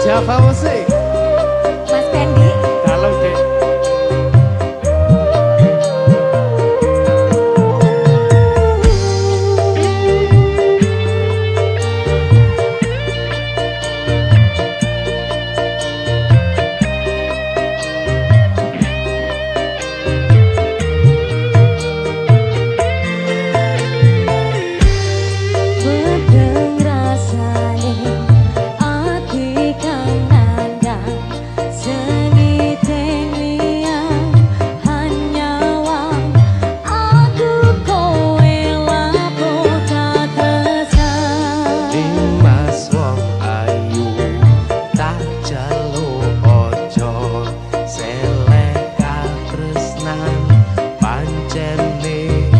Java Musik. Mas Pendi. Kalau dek. Bedeng rasane ati kang nandang seni tenglian hanyawang aku kowe lapo kakesan Dimas wong ayu tak jaluk ojo selek katresnan pancene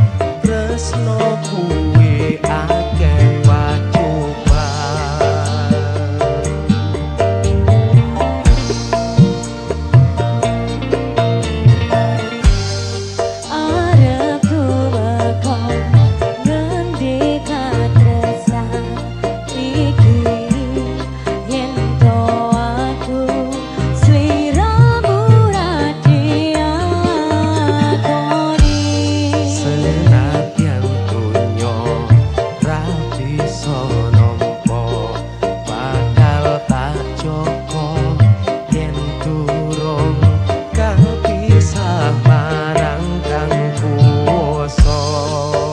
tresno kuwi akeh pacoban arep tumeka ngendi katresnan iki yen to aku sliramu radiakoni senadyan donya ra bisa nampa bakal tak joko yen durung kapisah marang kang kuwasa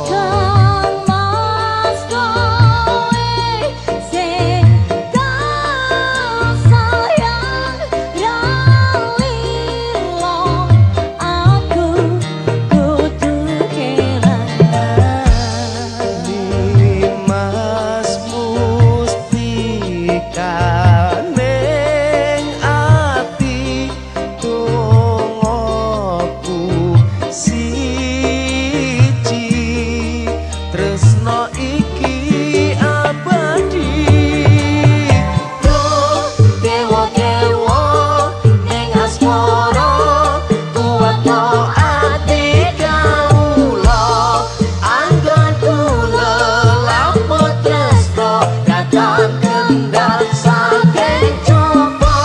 Kang Mas kowe sing tak sayang ralilo aku kudu kelangan Dimas mustika ning ati dongaku siji tresno iki abadi dewa-dewa ning asmara kuwatno ati kawula anggon kula lamput tresno datang kendal saking coba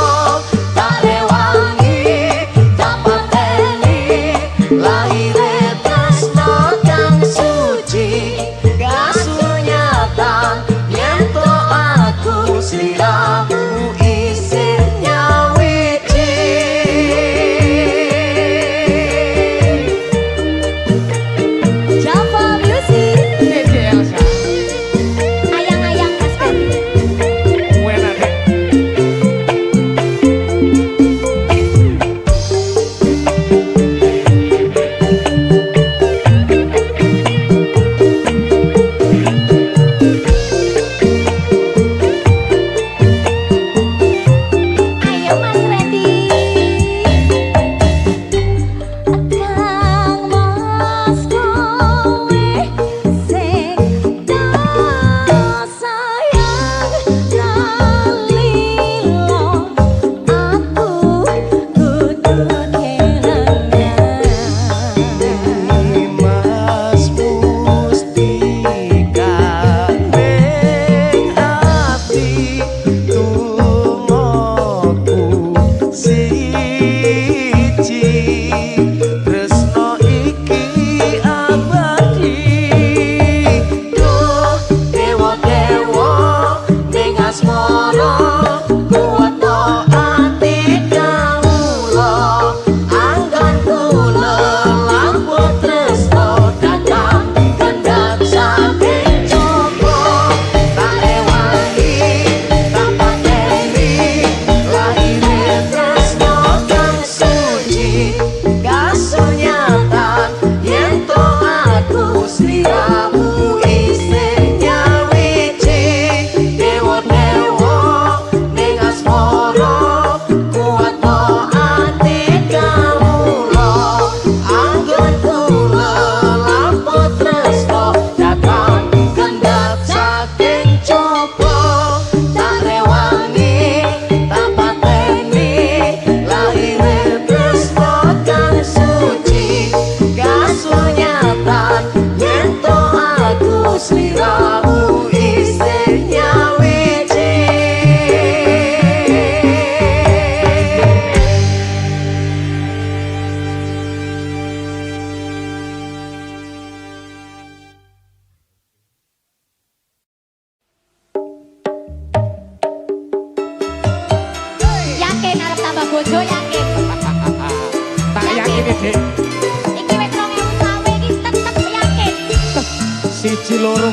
tak rewangi tak pateni lahire tresno kang suci kasih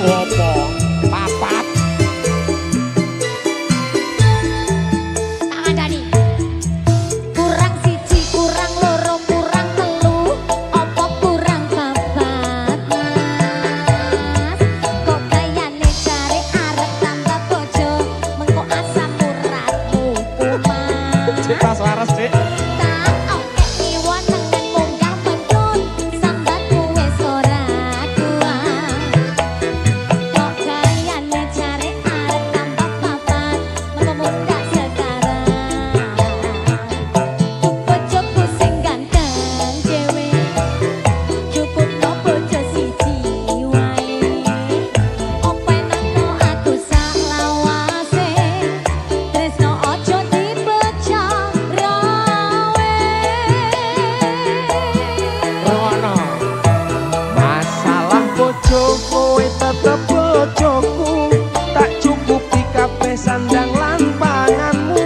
Apa? Papat. Tak kandhani. Kurang siji, kurang loro, kurang telu, apa kurang papat, Mas? Kok kayane jare arep tambah bojo, mengko asam uratmu kumat. Cek pas waras, Dik. Tak oke iwon nengen munggah mentun, sambatmu wis ora kuat. Kok kayane jare arep tambah papat, mengko munggah sekarang. Bojoku sing ganteng dhewe, cukupno bojo siji wae. Openano aku sak lawase, tresno ojo dibecah rawe. Rono. Masalah bojo kowe tetep bojoku, tak cukupi kabeh sandang lan panganmu.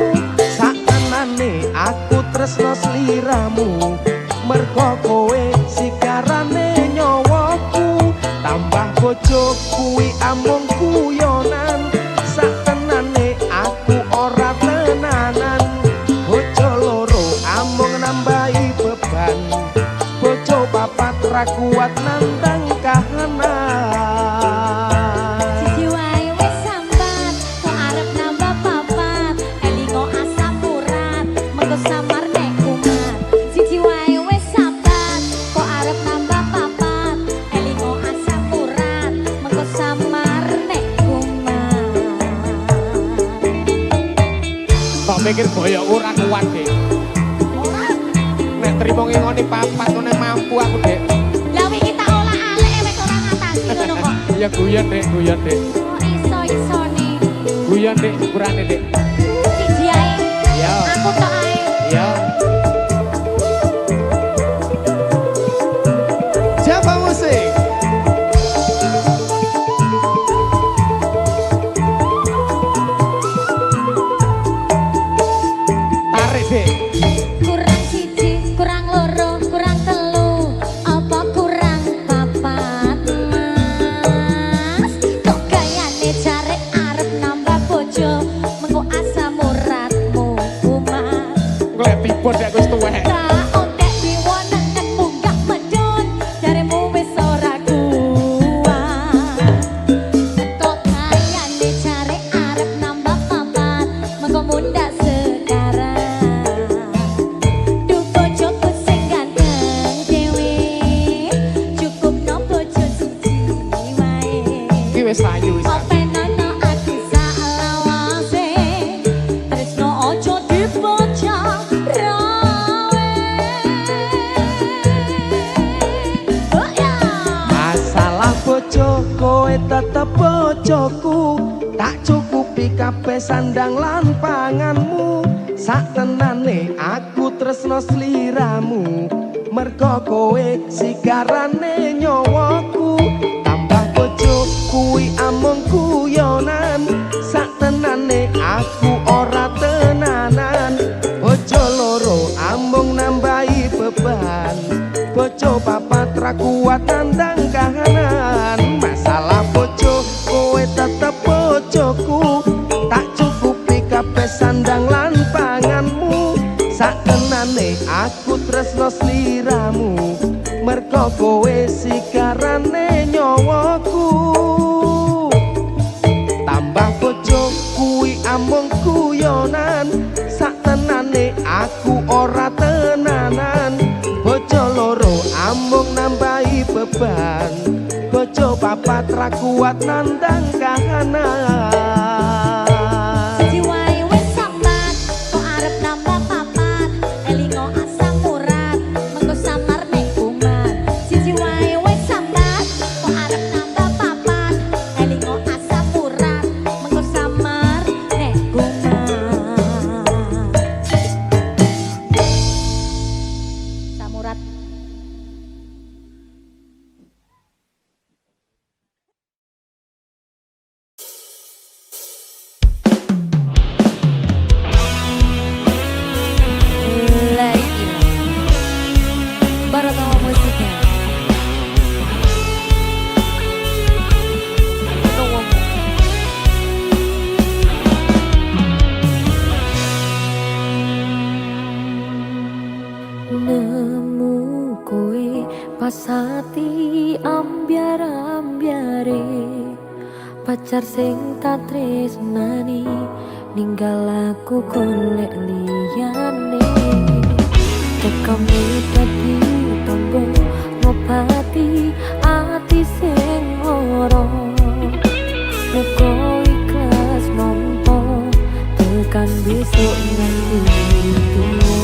Sakenane aku tresno sliramu, mergo kowe sikarane nyawaku. Tambah bojo kuwi amung guyonan, sakenane aku ora tenanan. Bojo loro amung nambahi beban, bojo papat ra kuat nandang kahanan. Siji wae wis sambat, kok arep nambah papat, elingo asam urat, mengko samar nek kumat. Siji wae wis sambat, kok arep nambah papat, elingo asam urat, mengko samar nek kumat. Kok mikir boyo ora kuat, Dik. Nek trimo ngingoni papat ngene mampu aku, Dik. Lah wingi tak olah alek wis ora ngatasi ngono kok. Ya guyon, Dik, guyon, Dik. Kok iso-isone. Guyon, Dik, ukurane, Dik. Siji ae. Ya. Aku tok ae. Ya. Siapa musik? Tarik, Dik. Kurang siji, kurang loro, kurang telu, apa kurang papat, Mas? Kok gayane jare arep nambah bojo, mengko asam uratmu kumat. Golek piput ya Gus tuwek. Tak ontek biwon nengen munggah medun, jaremu wis ora kuat. Kok gayane jare arep nambah papat, mengko mundhak sekarang. Duh bojoku sing ganteng dhewe, cukupno bojo siji wae. Iki wis ayu wis. Openano aku sak lawase, tresno ojo dibocah rawe. Oh ya. Masalah bojo kowe tetep bojoku, tak cukupi kabeh sandang lan panganmu. Satenane aku tresno sliramu, mergo kowe sigarane nyawaku. Tambah bojo kuwi amung guyonan, satenane aku ora tenanan. Bojo loro amung nambahi beban, bojo papat ra kuat nandang kahanan. Masalah bojo kowe tetep bojoku, tak cukupi kabeh sandang lan panganmu. Sakenane aku tresno sliramu, mergo kowe sikarane nyawaku. Tambah bojo kuwi amung guyonan, satenane aku ora tenanan. Bojo loro amung nambahi beban, bojo papat ra kuat nandang kahanan. Siji wae wis sambat, kok arep nambah papat, elingo asam urat, mengko samar nek kumat. Siji wae wis sambat, kok arep nambah papat, elingo asam urat, mengko samar nek kumat. Samurat. pacar sing tak tresnani ninggal aku golek liyane tekane dadi tombo ngobati ati sing lara muga ikhlas nampa tekan besok nganti tuwa.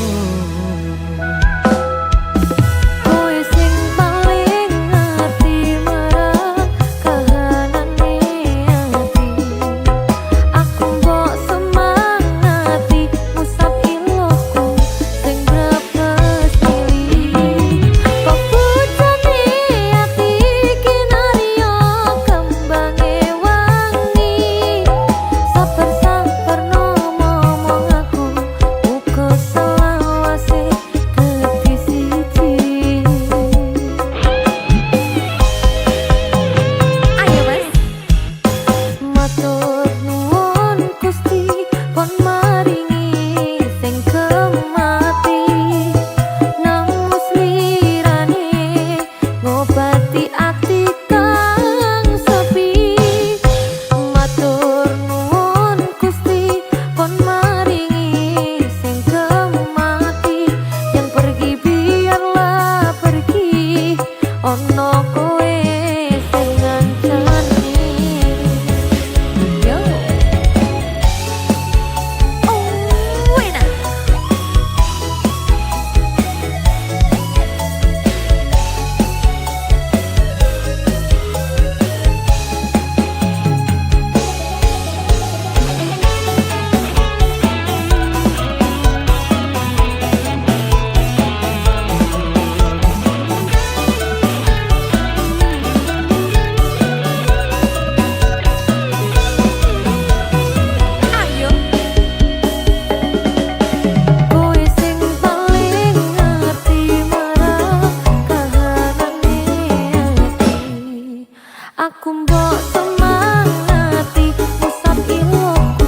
Aku mbok semangati musab ilmuku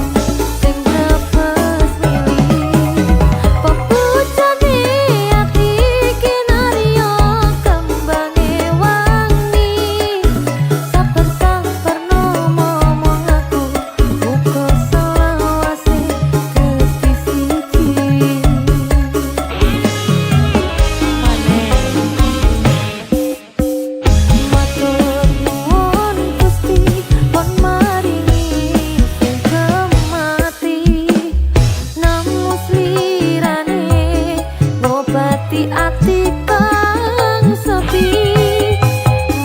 sing brebes milih pepujane ati kinarya kembange wangi saper-saper ngomong aku muga selawase dadi siji ati kang sepi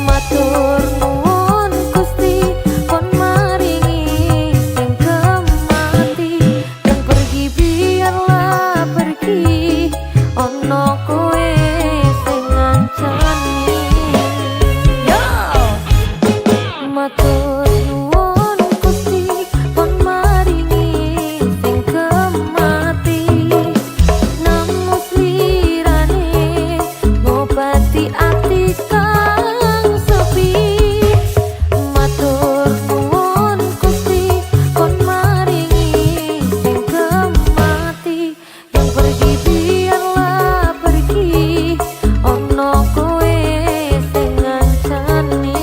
matur nuwun Gusti kon maringi sing kemati yang pergi biarlah pergi ono kowe sing ngancani yo matur nuwun Gusti kon maringi sing kemati namus ngobati ati kang sepi matur nuwun Gusti kon maringi sing kemati yang pergi biarlah pergi ono kowe sing ngancani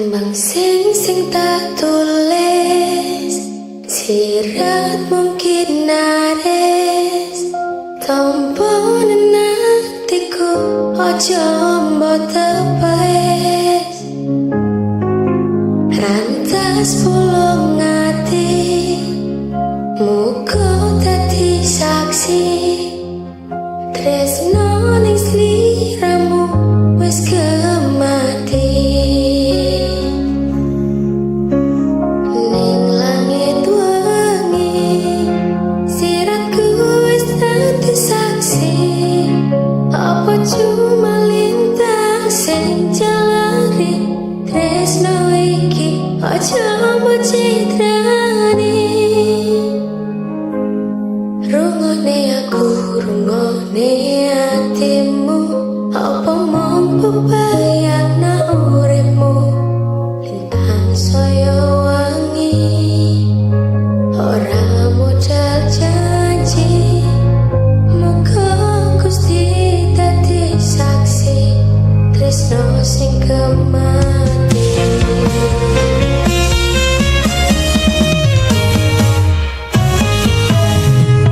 Tembang sing tak tulis sirat mungkin nares tompo nenatiku ojo mbok tepes rantas pulung ati muga dadi saksi tresno ning sliramu wis kemati. Ning langit wangi siratku wis dadi saksi apa cuma lintang sing jalari tresno iki aja mbok citrani. Rungone aku rungone hatimu apa mampu bayangno uripmu lintang saya wangi ora modal janji muga Gusti dadi saksi tresno sing kemati.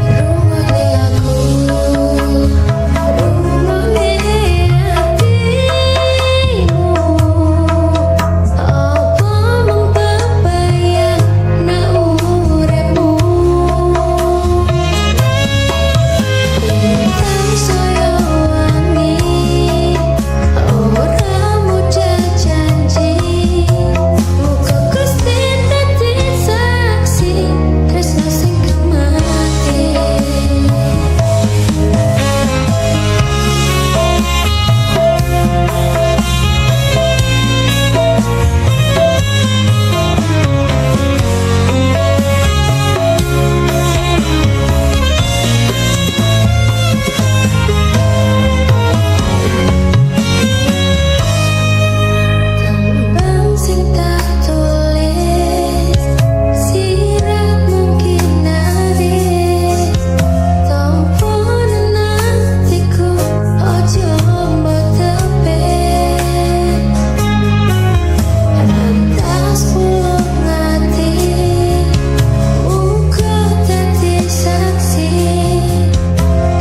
Rungone aku rungone hatimu apa membayangno uripmu lintang saya wangi ora modal janji muga Gusti dadi saksi tresno sing kemati. Tembang sing tak tulis sirat mungkin naris tompo nenatiku ojo mbok tepes rantas pulung ati muga dadi saksi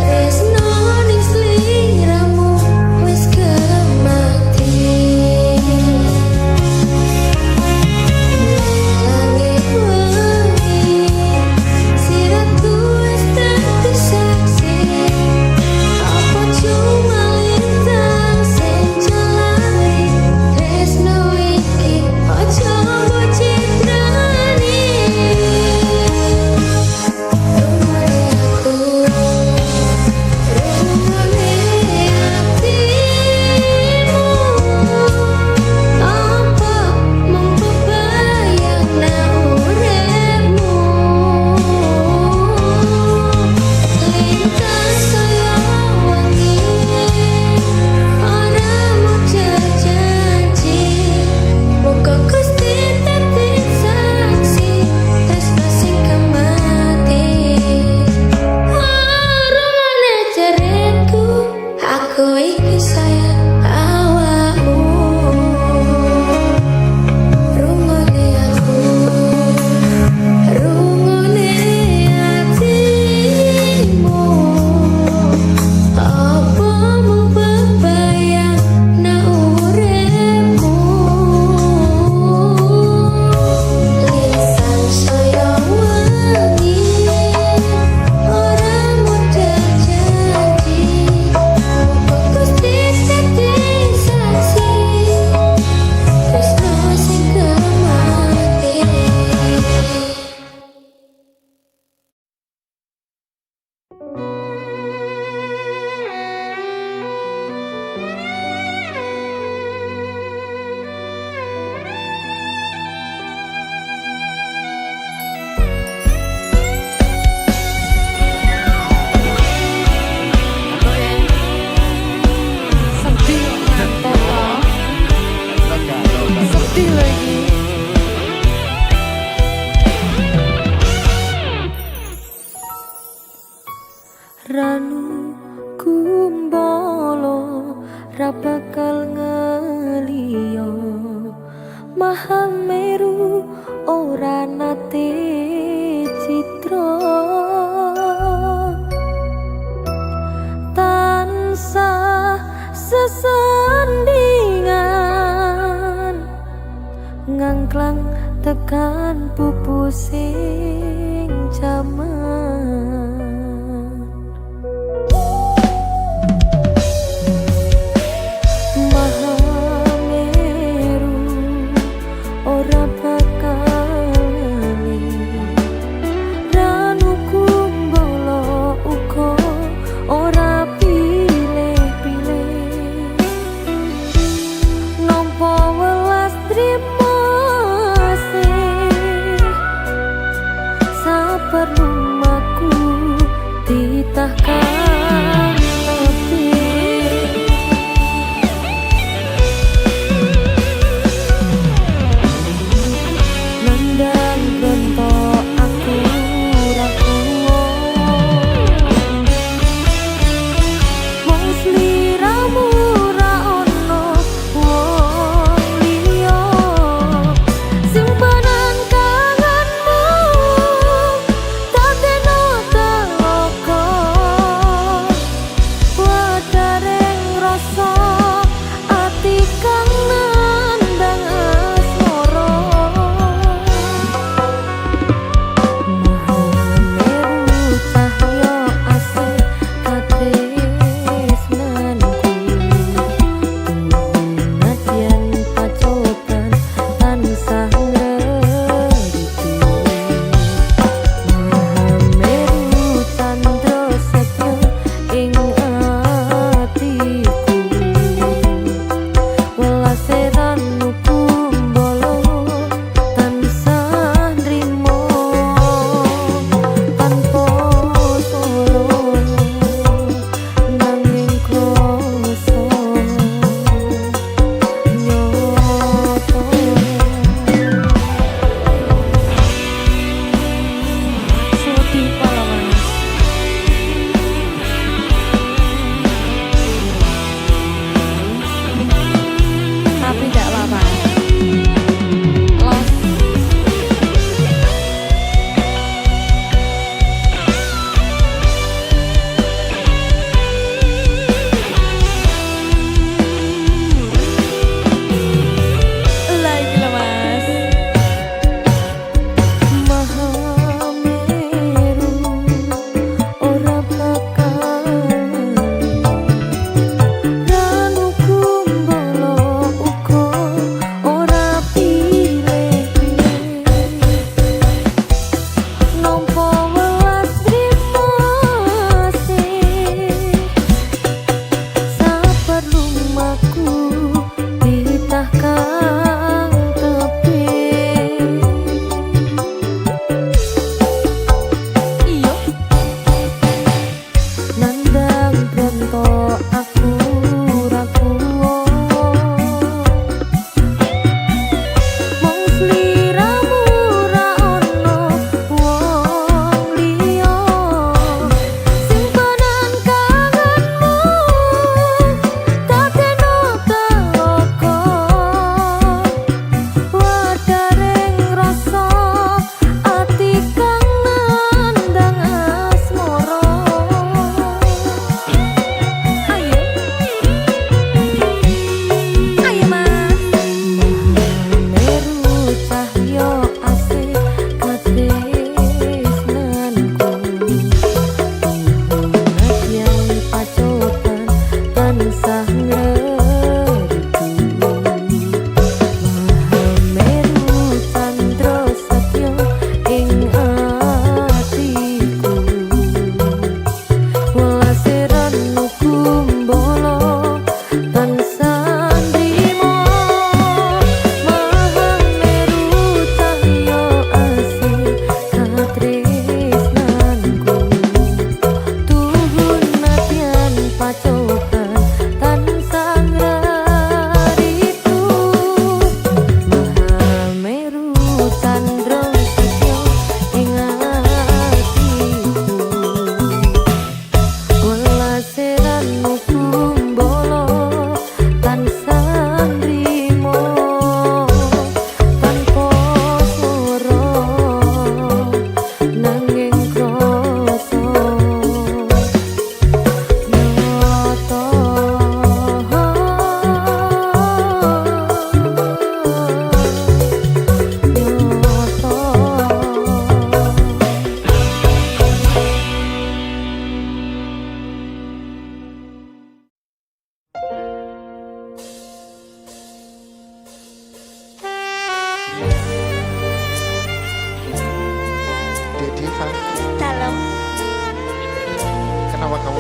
tresno ning sliramu wis kemati. Langit wangi siratku wis dadi saksi apa cuma lintang sing jalari tresno iki aja mbok citrani. Rungone aku rungone hatimu apa mampu bayangno uripmu lintang saya wangi ora modal janji muga Gusti dadi saksi tresno sing kemati. Rungone jeritku aku iki sayang awakmu. Rungone aku rungone hatimu apa membayangno uripmu lintang saya wangi ora modal janji muga Gusti dadi saksi tresno sing kemati. Sedih lagi. Ranu kumbolo ra bakal ngeliyo ati citra tansah sesandingan ngangklang tekan pupusing jaman Mahameru ora bakal Ranu Kumbolo uga ora pilih-pilih nampa welas trimo sih sabar lumak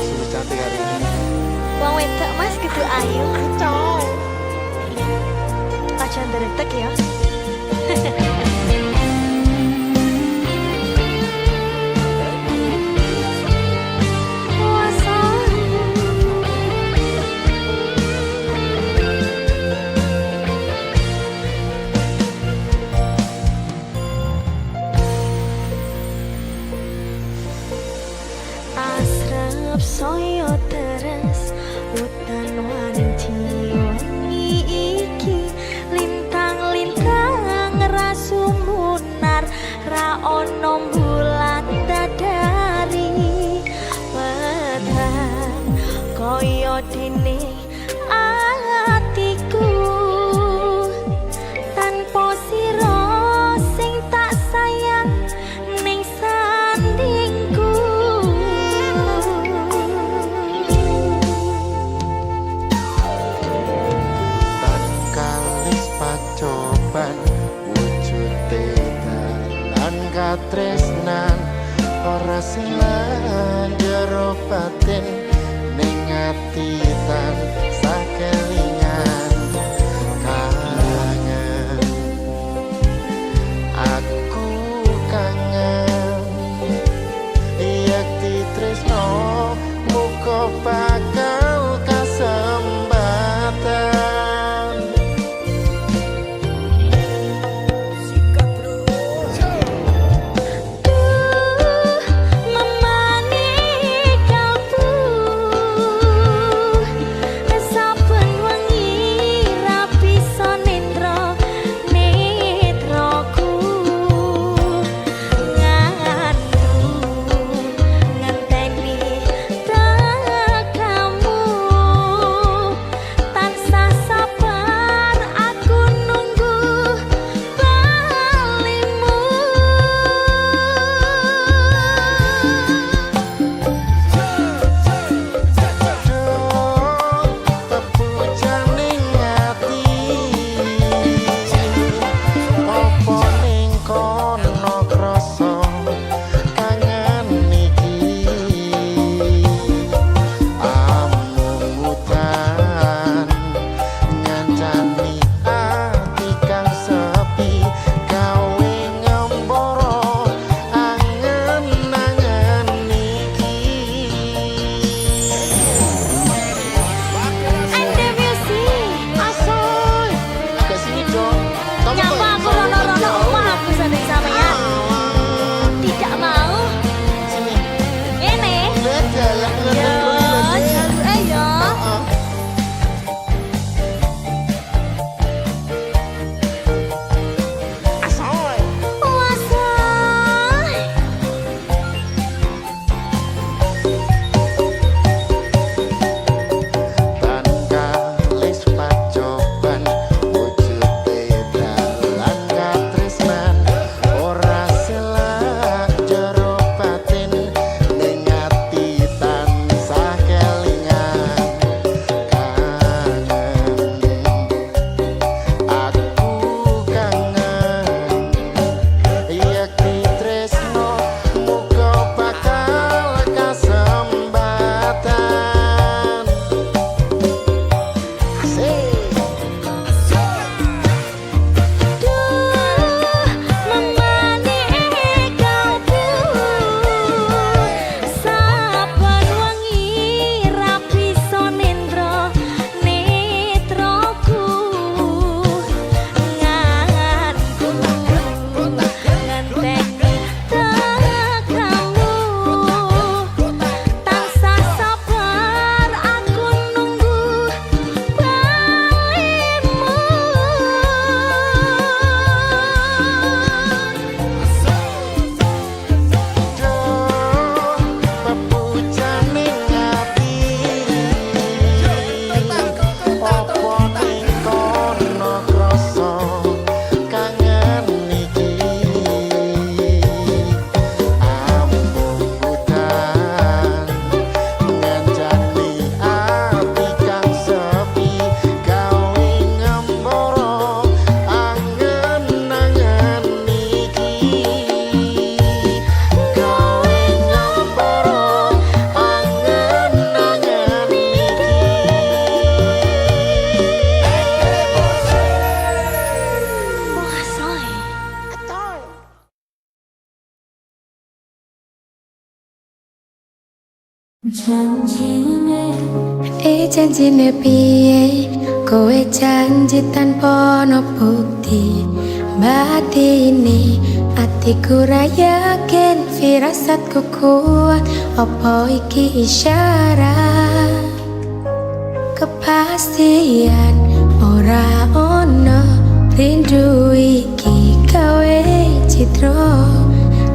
Asu cantik hari ini. Wong wedok mas gitu ayu. Cok. Aja nderetek ya. Asrep soyo teres utan wanci wangi iki lintang-lintang rasumunar ra ono bulan dadari pedang koyo dene atiku tanpa sira sing tak sayang ning sandingku. Kalis pacoban wujude dalan katresnan ora silang jero batin ning ati tan sakelingan kangen aku kangen yak ditresno muga bakal kasembatan. Memani kalbu saben wengi Janjine piye kowe janji tanpa ono bukti batine atiku ra yakin firasatku kuat apa iki isyarat kepastian ora ono rindu iki gawe citra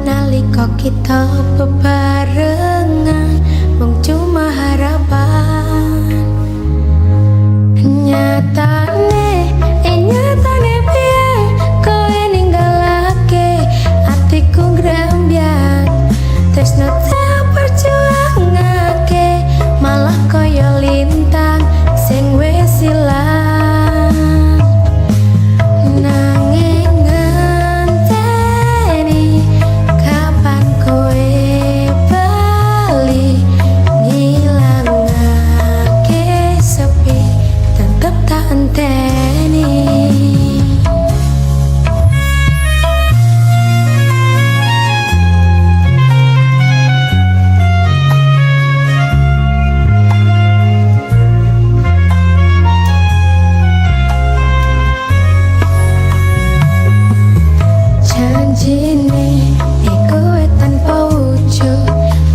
nalika kita bebarengan mung cuma harapan nyatane piye kowe ninggalake atiku ngrambyang tresno tak perjuangake malah kaya lintang sing wis ilang nanging ngenteni kapan kowe bali ngilangake sepi tetep tak enteni. Janjine kowe tanpa wujud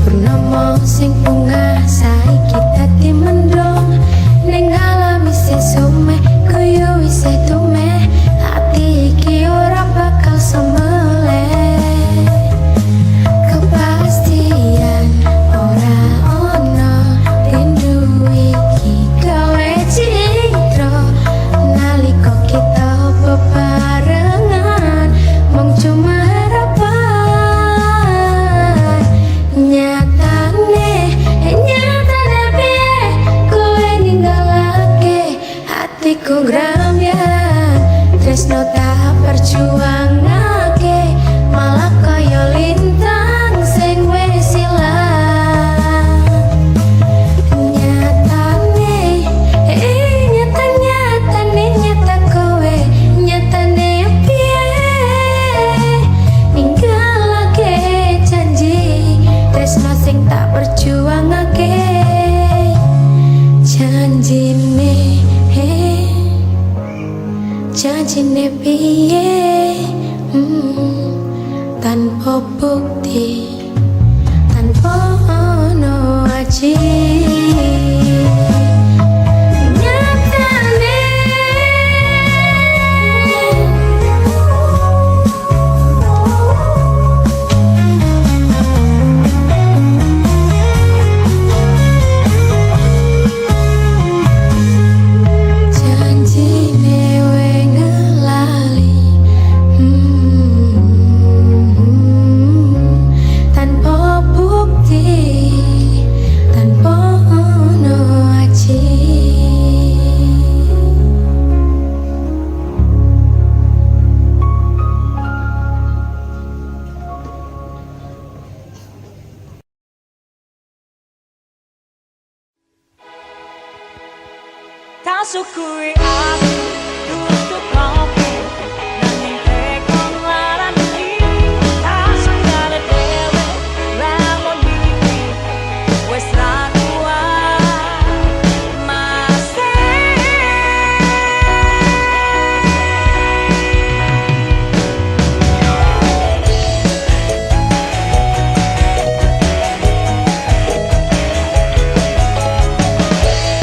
purnama sing bunga saiki dadi mendung ning alam isih sume koyo isih tume ati iki ora bakal semeleh kepastian ora ono rindu iki gawe citra nalika kita bebarengan mung cuma harapan nyatane piye kowe ninggalake hatiku ngrambyang tresno tak perjuangake malah kaya lintang sing wis ilang nyatane nyata kowe nyatane piye ninggalake janji tresno sing tak perjuangake janjine piye tanpa bukti tanpa ono aji Tak syukuri aku tutup kopi nanging teko nglarani tak sungane dhewe lamun mimpi wis ra kuat masih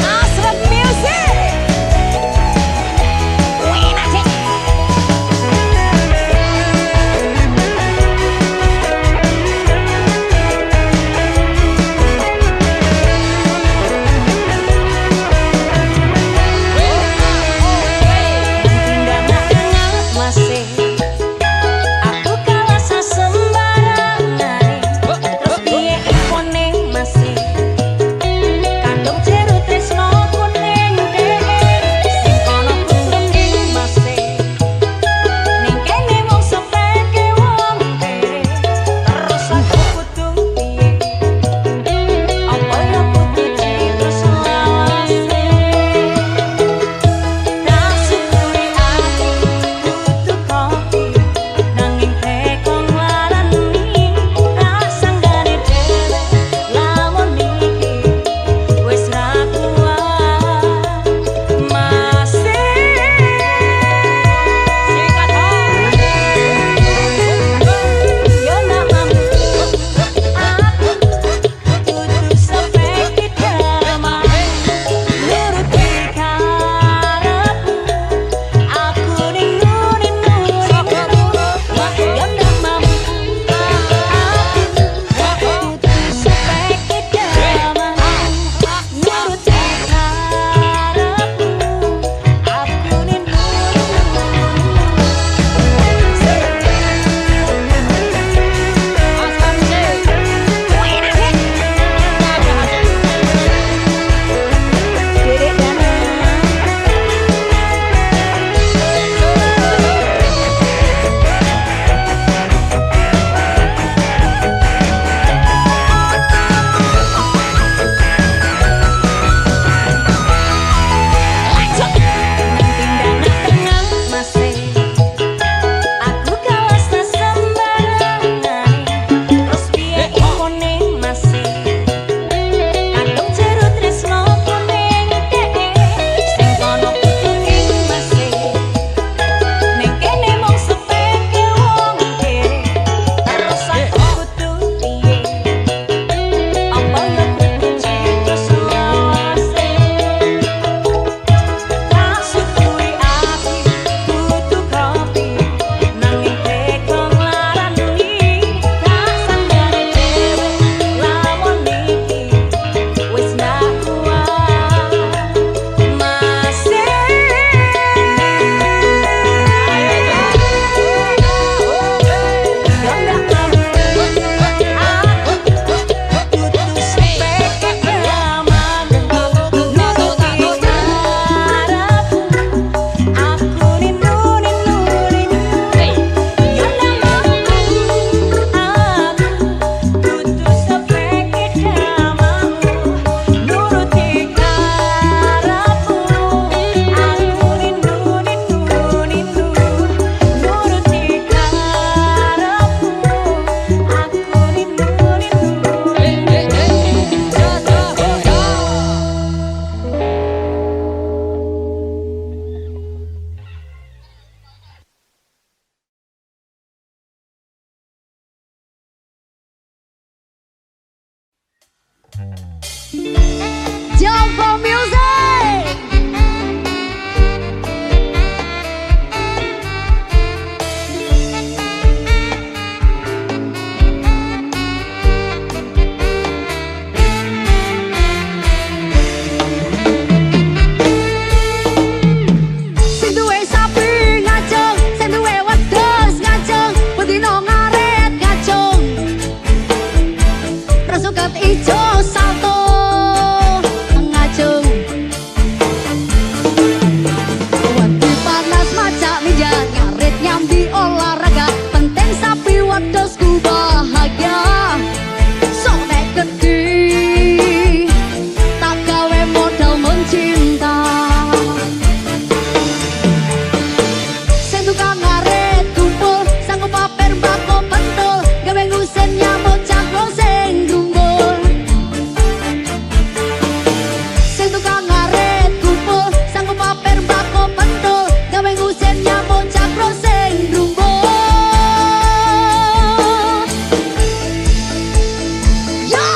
Asrap Music Jumbo Music. Sing duwe sapi ngajeng, sing duwe wedhus ngajeng, bedino ngaret ngajeng. Rasuket ijo salto ngajeng. Waktu panas macak ninja ngaret nyambi olahraga, penting sapi wedhusku bahagia. Sok nek gede tak gawe modal mencinta. Sing tukang ngaret kumpul sanggup pamer mbako pentul, gawe ngusin nyamuk cakro sing grumbul. Sing tukang ngaret kumpul sanggup pamer mbako pentul, gawe ngusin nyamuk cakro sing grumbul. Yo!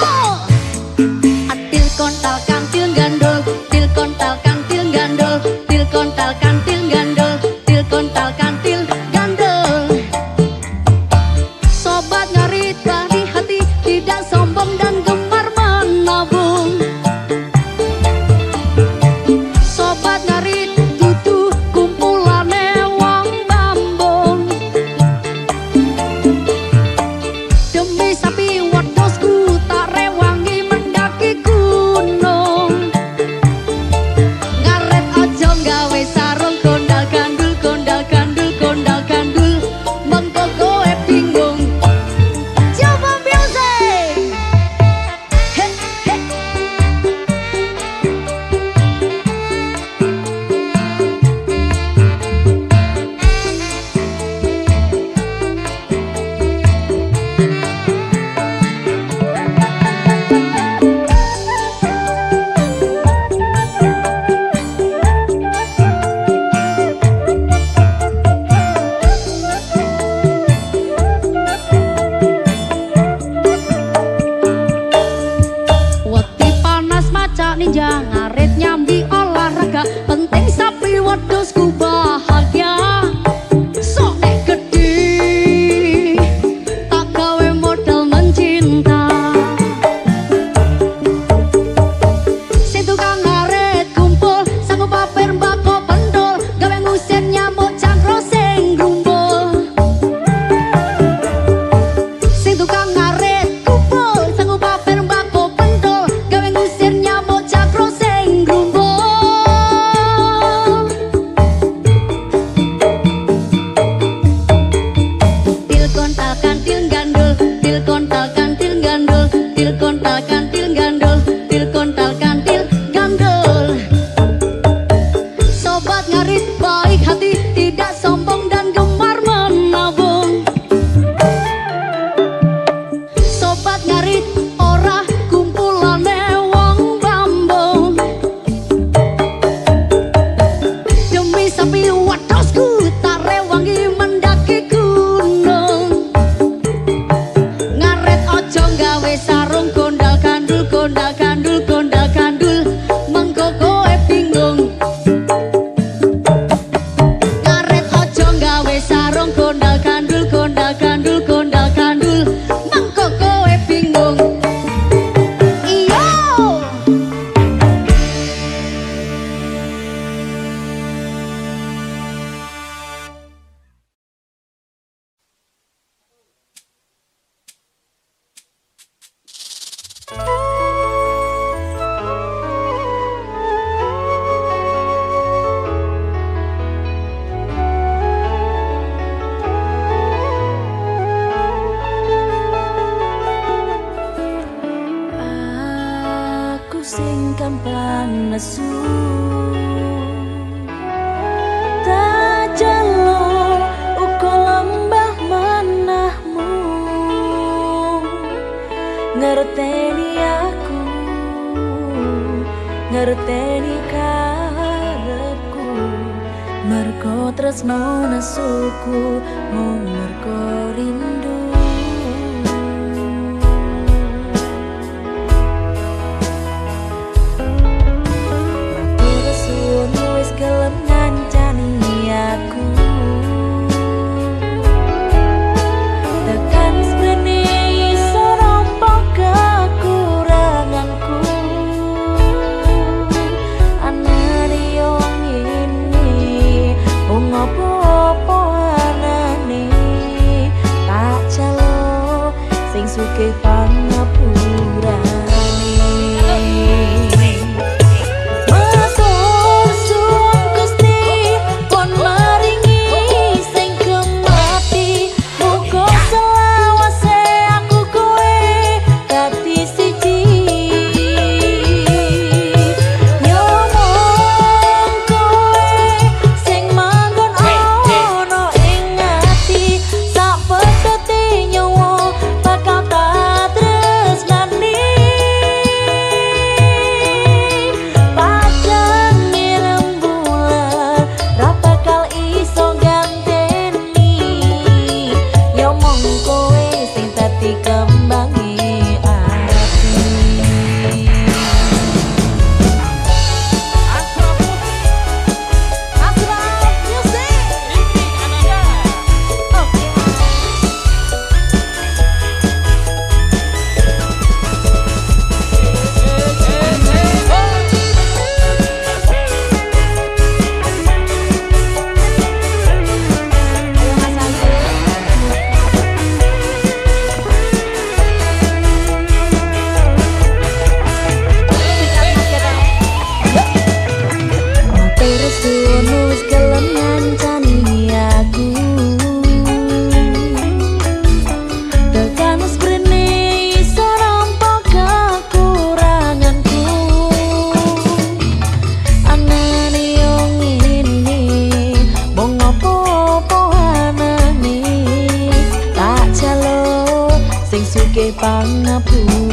Atil kontal kantil gandul, til kontal kantil gandul, til kontal kantil gandul, til kontal kantil gandul. Sobat ngarit di hati, tidak sombong dan gemar menabung. Sobat ngarit dudu kumpulane wong bambung. Demi sapi wedhusku tak rewangi mendaki gunung. Ngaret aja gawe sarung kondal gandul, kondal gandul, kondal gandul, mengko kowe bingung. Coba music. He he. Wati panas macak ninja ngarit nyambi olahraga, penting sapi wedhusku bahagia. Sok nek gede tak gawe modal mencinta. Sing tukang ngarit kumpul sanggup pamer mbako pentul, gawe ngusin nyamuk cakro sing grumbul. Sing tukang ngarit kumpul sanggup pamer mbako pentul, gawe ngusir nyamuk cakro sing grumbul. Til kontal kantil gandul, til kontal kantil gandul, til kontal kantil gandul, til kontal kantil gandul. Sobat ngarit baik hati, tidak sombong dan gemar menabung. Sobat ngarit ora kumpulane wong bambung. Demi sapi wedhusku tak rewangi mendaki gunung. Ngaret ojo gawe sarung kondal gandul, kondal gandul, kondal gandul, mengko kowe bingung. Ngaret ojo gawe sarung kondal gandul, kondal gandul, kondal gandul, mengko kowe bingung. Iyo! Aku sing gampang nesu, tak jalo uga lembah manahmu. Ngerteni aku, ngerteni karepku, mergo tresno nesuku, mung mergo rindu. sugih pangapurane. Matur suwun Gusti pun maringi sing gemati, muga selawase aku kowe dadi siji. Yo mong kowe sing manggon ana ing ati, sak petete nyawa bakal tak tresnani. Padang rembulan ra bakal iso ganteni, yo mong kowe sing dadi kembangi ati. Asraf Music. Oke. Ayo Mas Andri. Matur suwun wis gelem ngancani aku, tekan sprene iso nampa kekuranganku. Anane yo ngene mung apa-apa anane, tak jalo sing sugih pangapurane.